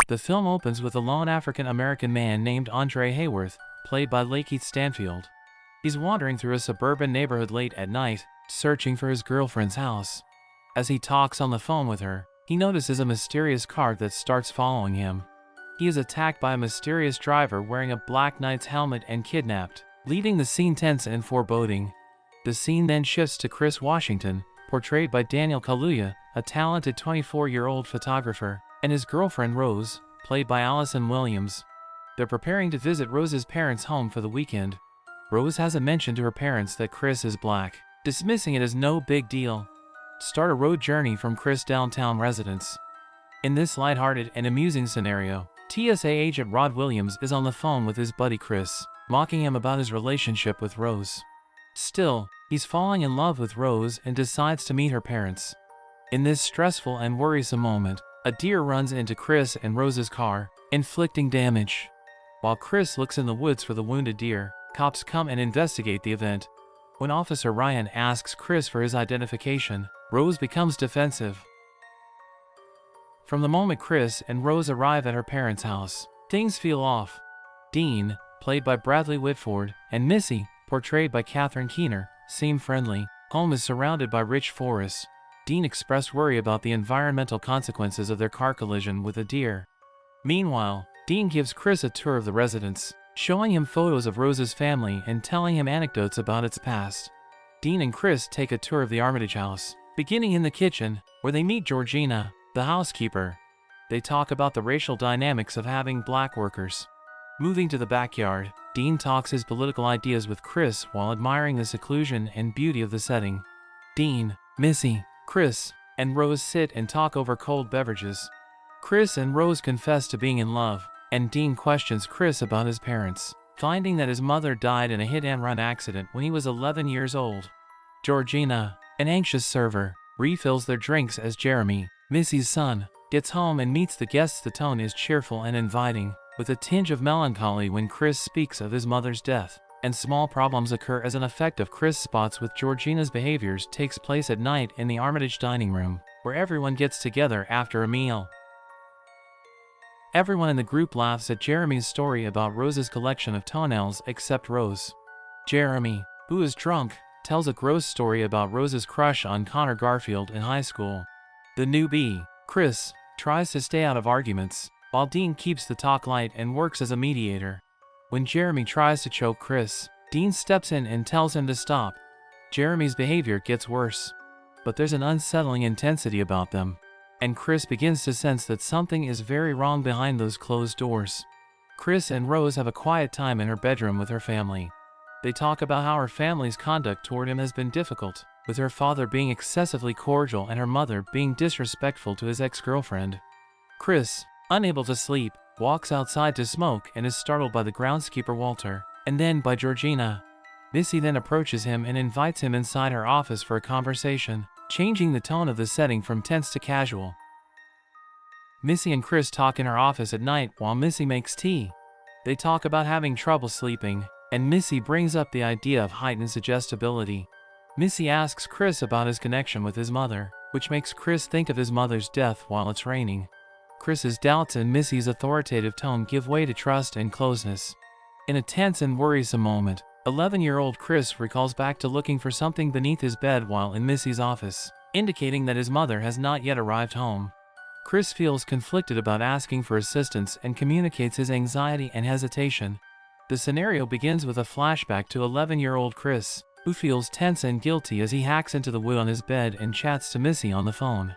The film opens with a lone African-American man named Andre Hayworth, played by Lakeith Stanfield. He's wandering through a suburban neighborhood late at night, searching for his girlfriend's house. As he talks on the phone with her, he notices a mysterious car that starts following him. He is attacked by a mysterious driver wearing a Black Knight's helmet and kidnapped, leaving the scene tense and foreboding. The scene then shifts to Chris Washington, portrayed by Daniel Kaluuya, a talented 24-year-old photographer, and his girlfriend Rose, played by Allison Williams. They're preparing to visit Rose's parents' home for the weekend. Rose hasn't mentioned to her parents that Chris is black, dismissing it as no big deal. Start a road journey from Chris' downtown residence. In this lighthearted and amusing scenario, TSA agent Rod Williams is on the phone with his buddy Chris, mocking him about his relationship with Rose. Still, he's falling in love with Rose and decides to meet her parents. In this stressful and worrisome moment, a deer runs into Chris and Rose's car, inflicting damage. While Chris looks in the woods for the wounded deer, cops come and investigate the event. When Officer Ryan asks Chris for his identification, Rose becomes defensive. From the moment Chris and Rose arrive at her parents' house, things feel off. Dean, played by Bradley Whitford, and Missy, portrayed by Catherine Keener, seem friendly. Home is surrounded by rich forests. Dean expressed worry about the environmental consequences of their car collision with a deer. Meanwhile, Dean gives Chris a tour of the residence, showing him photos of Rose's family and telling him anecdotes about its past. Dean and Chris take a tour of the Armitage house, beginning in the kitchen, where they meet Georgina, the housekeeper. They talk about the racial dynamics of having black workers. Moving to the backyard, Dean talks his political ideas with Chris while admiring the seclusion and beauty of the setting. Dean, Missy, Chris, and Rose sit and talk over cold beverages. Chris and Rose confess to being in love, and Dean questions Chris about his parents, finding that his mother died in a hit-and-run accident when he was 11 years old. Georgina, an anxious server, refills their drinks as Jeremy, Missy's son, gets home and meets the guests. The tone is cheerful and inviting, with a tinge of melancholy when Chris speaks of his mother's death, and small problems occur as an effect of Chris spots with Georgina's behaviors takes place at night in the Armitage dining room, where everyone gets together after a meal. Everyone in the group laughs at Jeremy's story about Rose's collection of toenails except Rose. Jeremy, who is drunk, tells a gross story about Rose's crush on Connor Garfield in high school. The newbie, Chris, tries to stay out of arguments, while Dean keeps the talk light and works as a mediator. When Jeremy tries to choke Chris, Dean steps in and tells him to stop. Jeremy's behavior gets worse, but there's an unsettling intensity about them, and Chris begins to sense that something is very wrong behind those closed doors. Chris and Rose have a quiet time in her bedroom with her family. They talk about how her family's conduct toward him has been difficult, with her father being excessively cordial and her mother being disrespectful to his ex-girlfriend. Chris, unable to sleep, walks outside to smoke and is startled by the groundskeeper Walter, and then by Georgina. Missy then approaches him and invites him inside her office for a conversation, changing the tone of the setting from tense to casual. Missy and Chris talk in her office at night while Missy makes tea. They talk about having trouble sleeping, and Missy brings up the idea of heightened suggestibility. Missy asks Chris about his connection with his mother, which makes Chris think of his mother's death while it's raining. Chris's doubts and Missy's authoritative tone give way to trust and closeness. In a tense and worrisome moment, 11-year-old Chris recalls back to looking for something beneath his bed while in Missy's office, indicating that his mother has not yet arrived home. Chris feels conflicted about asking for assistance and communicates his anxiety and hesitation. The scenario begins with a flashback to 11-year-old Chris, who feels tense and guilty as he hacks into the wood on his bed and chats to Missy on the phone.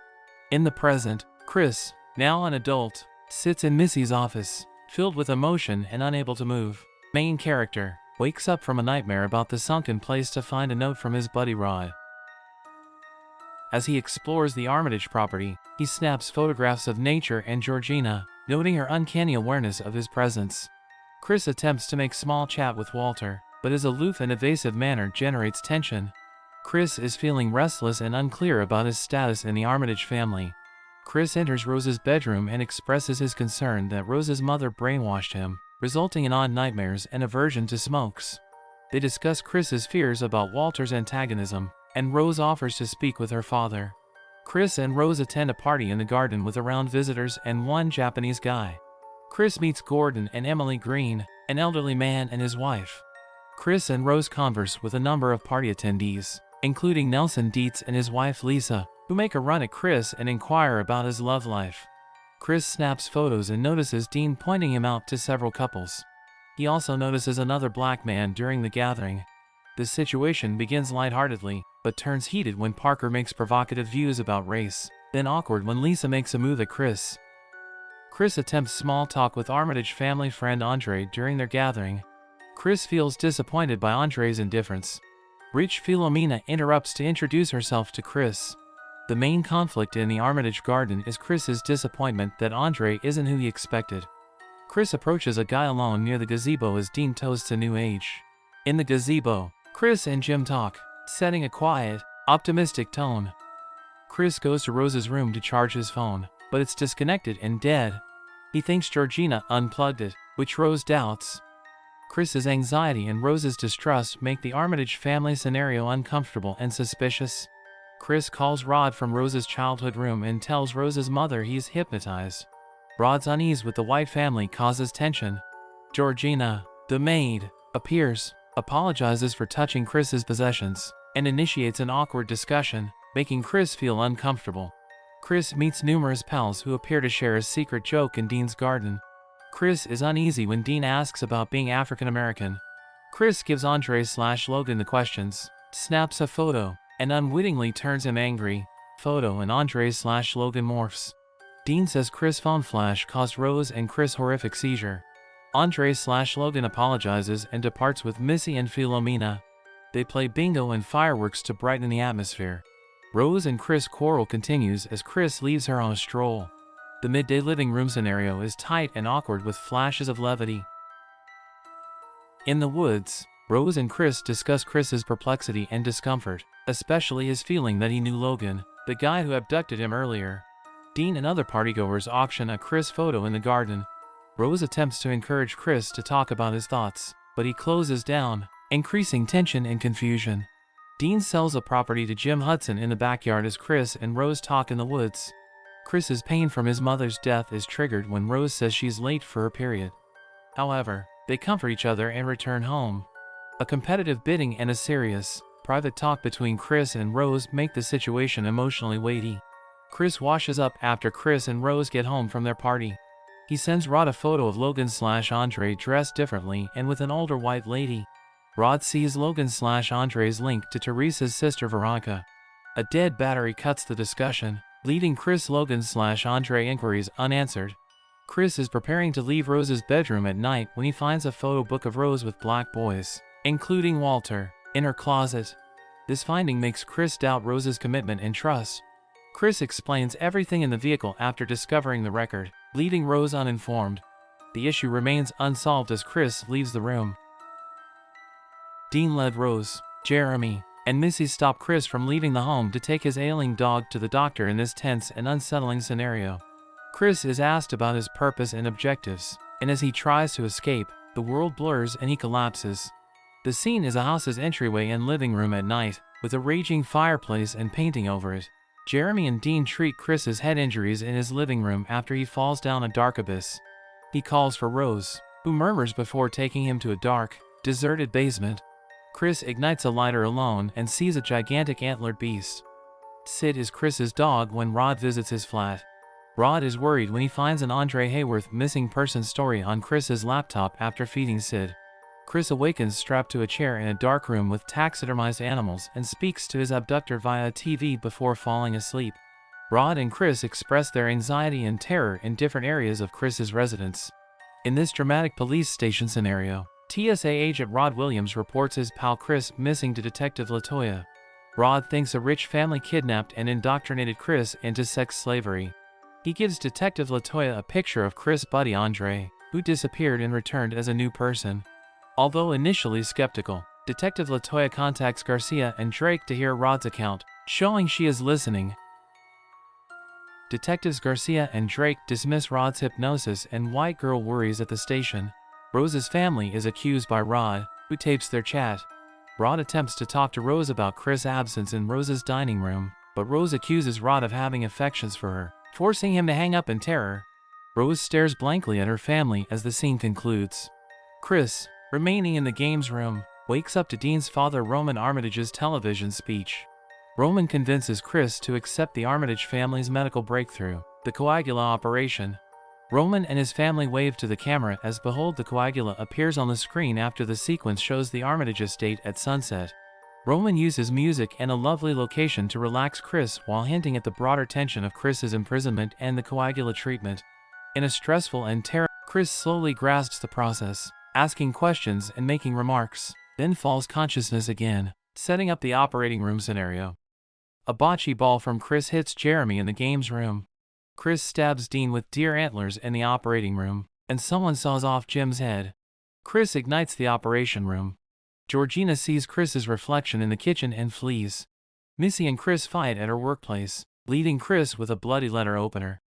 In the present, Chris, now an adult, sits in Missy's office, filled with emotion and unable to move. Main character wakes up from a nightmare about the sunken place to find a note from his buddy Rod. As he explores the Armitage property, he snaps photographs of nature and Georgina, noting her uncanny awareness of his presence. Chris attempts to make small chat with Walter, but his aloof and evasive manner generates tension. Chris is feeling restless and unclear about his status in the Armitage family. Chris enters Rose's bedroom and expresses his concern that Rose's mother brainwashed him, resulting in odd nightmares and aversion to smokes. They discuss Chris's fears about Walter's antagonism, and Rose offers to speak with her father. Chris and Rose attend a party in the garden with around visitors and one Japanese guy. Chris meets Gordon and Emily Green, an elderly man and his wife. Chris and Rose converse with a number of party attendees, including Nelson Dietz and his wife Lisa, who make a run at Chris and inquire about his love life. Chris snaps photos and notices Dean pointing him out to several couples. He also notices another black man during the gathering. The situation begins lightheartedly, but turns heated when Parker makes provocative views about race, then awkward when Lisa makes a move at Chris. Chris attempts small talk with Armitage family friend Andre during their gathering. Chris feels disappointed by Andre's indifference. Rich Philomena interrupts to introduce herself to Chris. The main conflict in the Armitage garden is Chris's disappointment that Andre isn't who he expected. Chris approaches a guy alone near the gazebo as Dean toasts a new age. In the gazebo, Chris and Jim talk, setting a quiet, optimistic tone. Chris goes to Rose's room to charge his phone, but it's disconnected and dead. He thinks Georgina unplugged it, which Rose doubts. Chris's anxiety and Rose's distrust make the Armitage family scenario uncomfortable and suspicious. Chris calls Rod from Rose's childhood room and tells Rose's mother he's hypnotized. Rod's unease with the White family causes tension. Georgina, the maid, appears, apologizes for touching Chris's possessions, and initiates an awkward discussion, making Chris feel uncomfortable. Chris meets numerous pals who appear to share a secret joke in Dean's garden. Chris is uneasy when Dean asks about being African American. Chris gives Andre/Logan the questions, snaps a photo, and unwittingly turns him angry. Photo and Andre/Logan morphs. Dean says Chris' phone flash caused Rose and Chris horrific seizure. Andre/Logan apologizes and departs with Missy and Philomena. They play bingo and fireworks to brighten the atmosphere. Rose and Chris' quarrel continues as Chris leaves her on a stroll. The midday living room scenario is tight and awkward with flashes of levity. In the woods, Rose and Chris discuss Chris's perplexity and discomfort, especially his feeling that he knew Logan, the guy who abducted him earlier. Dean and other partygoers auction a Chris photo in the garden. Rose attempts to encourage Chris to talk about his thoughts, but he closes down, increasing tension and confusion. Dean sells a property to Jim Hudson in the backyard as Chris and Rose talk in the woods. Chris's pain from his mother's death is triggered when Rose says she's late for her period. However, they comfort each other and return home. A competitive bidding and a serious, private talk between Chris and Rose make the situation emotionally weighty. Chris washes up after Chris and Rose get home from their party. He sends Rod a photo of Logan/Andre dressed differently and with an older white lady. Rod sees Logan/Andre's link to Teresa's sister Veronica. A dead battery cuts the discussion, leaving Chris Logan/Andre inquiries unanswered. Chris is preparing to leave Rose's bedroom at night when he finds a photo book of Rose with black boys, including Walter, in her closet. This finding makes Chris doubt Rose's commitment and trust. Chris explains everything in the vehicle after discovering the record, leaving Rose uninformed. The issue remains unsolved as Chris leaves the room. Dean led Rose, Jeremy, and Missy stop Chris from leaving the home to take his ailing dog to the doctor in this tense and unsettling scenario. Chris is asked about his purpose and objectives, and as he tries to escape, the world blurs and he collapses. The scene is a house's entryway and living room at night, with a raging fireplace and painting over it. Jeremy and Dean treat Chris's head injuries in his living room after he falls down a dark abyss. He calls for Rose, who murmurs before taking him to a dark, deserted basement. Chris ignites a lighter alone and sees a gigantic antlered beast. Sid is Chris's dog when Rod visits his flat. Rod is worried when he finds an Andre Hayworth missing person story on Chris's laptop after feeding Sid. Chris awakens strapped to a chair in a dark room with taxidermized animals and speaks to his abductor via a TV before falling asleep. Rod and Chris express their anxiety and terror in different areas of Chris's residence. In this dramatic police station scenario, TSA agent Rod Williams reports his pal Chris missing to Detective Latoya. Rod thinks a rich family kidnapped and indoctrinated Chris into sex slavery. He gives Detective Latoya a picture of Chris' buddy Andre, who disappeared and returned as a new person. Although initially skeptical, Detective Latoya contacts Garcia and Drake to hear Rod's account, showing she is listening. Detectives Garcia and Drake dismiss Rod's hypnosis and White Girl worries at the station. Rose's family is accused by Rod, who tapes their chat. Rod attempts to talk to Rose about Chris' absence in Rose's dining room, but Rose accuses Rod of having affections for her, forcing him to hang up in terror. Rose stares blankly at her family as the scene concludes. Chris, remaining in the games room, wakes up to Dean's father Roman Armitage's television speech. Roman convinces Chris to accept the Armitage family's medical breakthrough, the coagula operation. Roman and his family wave to the camera as behold the coagula appears on the screen after the sequence shows the Armitage estate at sunset. Roman uses music and a lovely location to relax Chris while hinting at the broader tension of Chris's imprisonment and the coagula treatment. In a stressful and Chris slowly grasps the process, asking questions and making remarks, then falls consciousness again, setting up the operating room scenario. A bocce ball from Chris hits Jeremy in the games room. Chris stabs Dean with deer antlers in the operating room, and someone saws off Jim's head. Chris ignites the operation room. Georgina sees Chris's reflection in the kitchen and flees. Missy and Chris fight at her workplace, leading Chris with a bloody letter opener.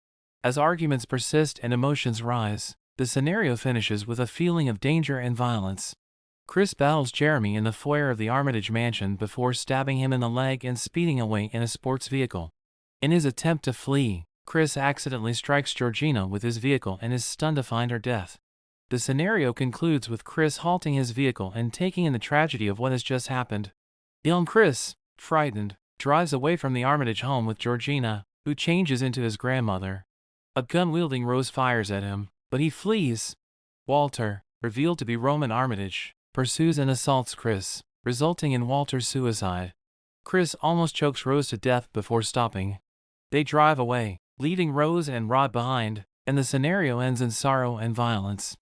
As arguments persist and emotions rise, the scenario finishes with a feeling of danger and violence. Chris battles Jeremy in the foyer of the Armitage mansion before stabbing him in the leg and speeding away in a sports vehicle. In his attempt to flee, Chris accidentally strikes Georgina with his vehicle and is stunned to find her death. The scenario concludes with Chris halting his vehicle and taking in the tragedy of what has just happened. Young Chris, frightened, drives away from the Armitage home with Georgina, who changes into his grandmother. A gun-wielding Rose fires at him, but he flees. Walter, revealed to be Roman Armitage, pursues and assaults Chris, resulting in Walter's suicide. Chris almost chokes Rose to death before stopping. They drive away, leaving Rose and Rod behind, and the scenario ends in sorrow and violence.